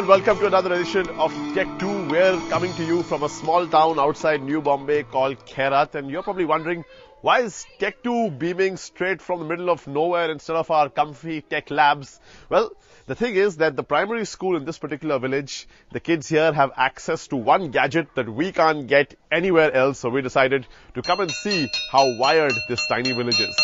and welcome to another edition of Tech 2. We're coming to you from a small town outside New Bombay called Khairat, and you're probably wondering, why is Tech 2 beaming straight from the middle of nowhere instead of our comfy tech labs? Well, the thing is that the primary school in this particular village, the kids here have access to one gadget that we can't get anywhere else, so we decided to come and see how wired this tiny village is.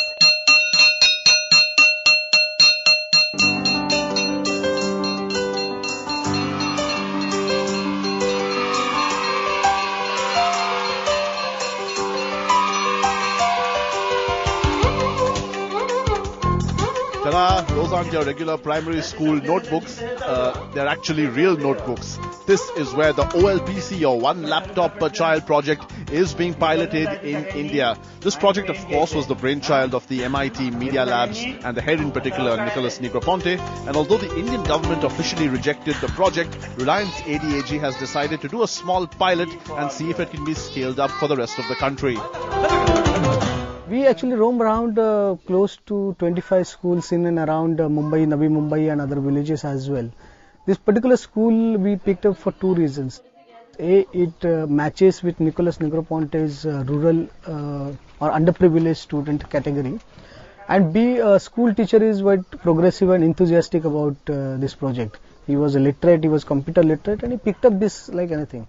Those aren't your regular primary school notebooks. They're actually real notebooks. This is where the OLPC, or One Laptop Per Child project, is being piloted in India. This project, of course, was the brainchild of the MIT Media Labs and the head in particular, Nicholas Negroponte. And although the Indian government officially rejected the project, Reliance ADAG has decided to do a small pilot and see if it can be scaled up for the rest of the country. We actually roam around close to 25 schools in and around Mumbai, Navi Mumbai and other villages as well. This particular school we picked up for two reasons. A, it matches with Nicholas Negroponte's rural or underprivileged student category. And B, a school teacher is quite progressive and enthusiastic about this project. He was a literate, he was computer literate, and he picked up this like anything.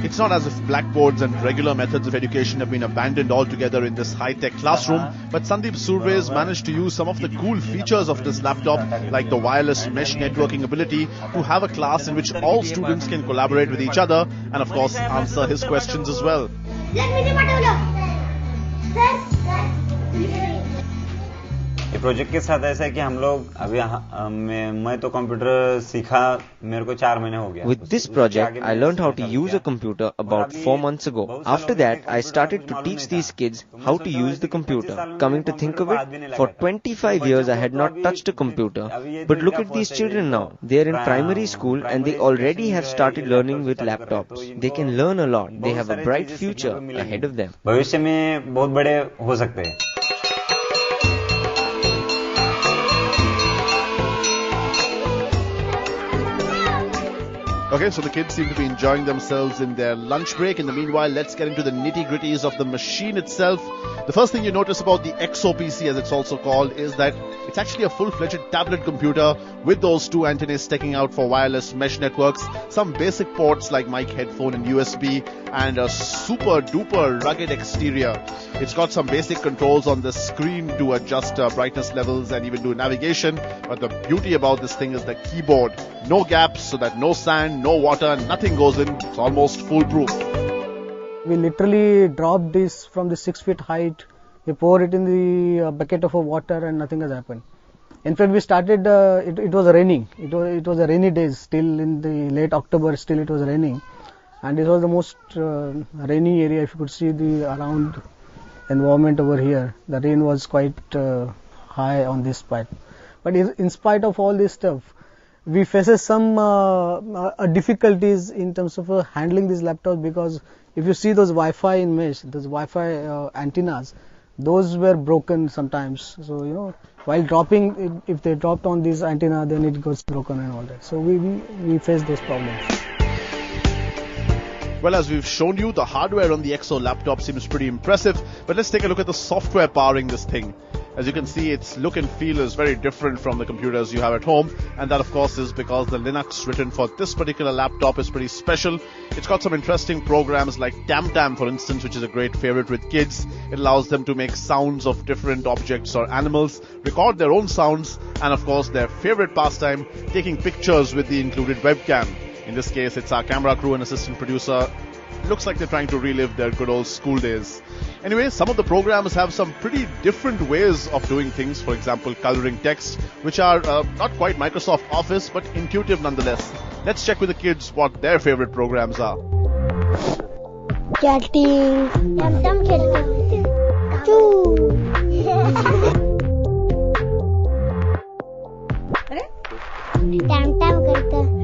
It's not as if blackboards and regular methods of education have been abandoned altogether in this high-tech classroom, but Sandeep Surve's managed to use some of the cool features of this laptop, like the wireless mesh networking ability, to have a class in which all students can collaborate with each other and, of course, answer his questions as well. ये project के साथ ऐसा है कि हम लोग अभी मैं तो कंप्यूटर सीखा मेरे को 4 महीने हो गया. With this project, I learned how to use a computer about 4 months ago. After that, I started to teach these kids how to use the computer. Coming to think of it, for 25 years I had not touched a computer. But look at these children now. They are in primary school and they already have started learning with laptops. They can learn a lot. They have a bright future ahead of them. भविष्य में बहुत बड़े हो सकते हैं. Okay, so the kids seem to be enjoying themselves in their lunch break. In the meanwhile, let's get into the nitty-gritties of the machine itself. The first thing you notice about the XOPC, as it's also called, is that it's actually a full-fledged tablet computer with those two antennae sticking out for wireless mesh networks, some basic ports like mic, headphone and USB, and a super-duper rugged exterior. It's got some basic controls on the screen to adjust brightness levels and even do navigation. But the beauty about this thing is the keyboard. No gaps, so that no sand, no water, nothing goes in. It's almost foolproof. We literally dropped this from the 6 feet height. We pour it in the bucket of water and nothing has happened. In fact, we started, it was raining. It was a rainy day, still in the late October, still it was raining. And it was the most rainy area. If you could see the around environment over here, the rain was quite high on this part. But in spite of all this stuff, we faces some difficulties in terms of handling these laptops, because if you see those Wi-Fi in mesh, those Wi-Fi antennas, those were broken sometimes. So, you know, while dropping, if they dropped on this antenna, then it goes broken and all that. So we face those problems. Well, as we've shown you, the hardware on the XO laptop seems pretty impressive, but let's take a look at the software powering this thing. As you can see, its look and feel is very different from the computers you have at home, and that of course is because the Linux written for this particular laptop is pretty special. It's got some interesting programs like TamTam, for instance, which is a great favorite with kids. It allows them to make sounds of different objects or animals, record their own sounds, and of course their favorite pastime, taking pictures with the included webcam. In this case, it's our camera crew and assistant producer. Looks like they're trying to relive their good old school days. Anyway, some of the programs have some pretty different ways of doing things. For example, coloring text, which are not quite Microsoft Office, but intuitive nonetheless. Let's check with the kids what their favorite programs are. Chatting, TamTam खेलते, choo. TamTam करते.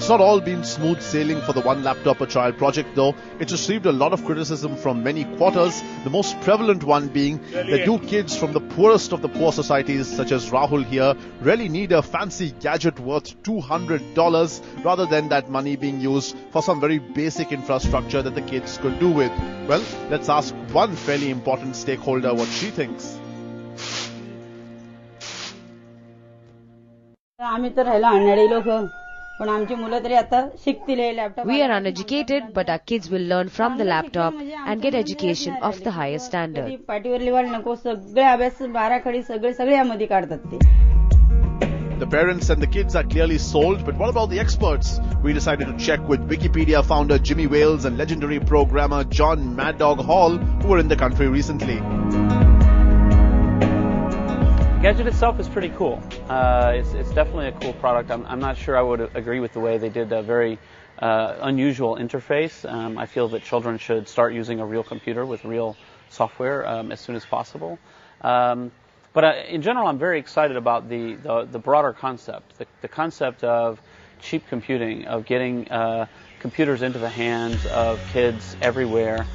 It's not all been smooth sailing for the One Laptop a Child project though. It's received a lot of criticism from many quarters, the most prevalent one being that do kids from the poorest of the poor societies such as Rahul here really need a fancy gadget worth $200 rather than that money being used for some very basic infrastructure that the kids could do with? Well, let's ask one fairly important stakeholder what she thinks. We are uneducated, but our kids will learn from the laptop and get education of the highest standard. The parents and the kids are clearly sold, but what about the experts? We decided to check with Wikipedia founder Jimmy Wales and legendary programmer John Mad Dog Hall, who were in the country recently. The gadget itself is pretty cool. It's definitely a cool product. I'm not sure I would agree with the way they did a very unusual interface. I feel that children should start using a real computer with real software as soon as possible. But in general, I'm very excited about the broader concept, the concept of cheap computing, of getting computers into the hands of kids everywhere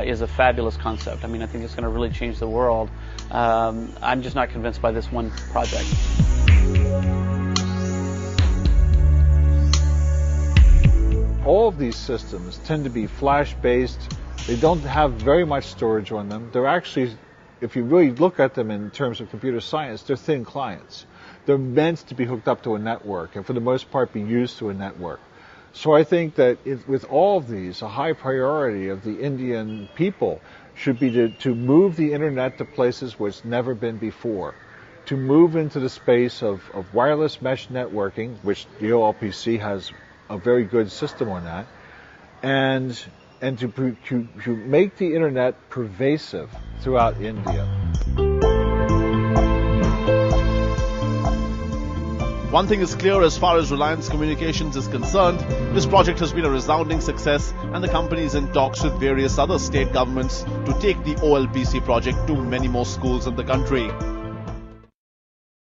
is a fabulous concept. I mean, I think it's going to really change the world. I'm just not convinced by this one project. All of these systems tend to be flash-based. They don't have very much storage on them. They're actually, if you really look at them in terms of computer science, they're thin clients. They're meant to be hooked up to a network and for the most part be used to a network. So I think that with all of these, a high priority of the Indian people should be to move the internet to places where it's never been before, to move into the space of wireless mesh networking, which the OLPC has a very good system on that, and to make the internet pervasive throughout India. One thing is clear as far as Reliance Communications is concerned, this project has been a resounding success and the company is in talks with various other state governments to take the OLPC project to many more schools in the country.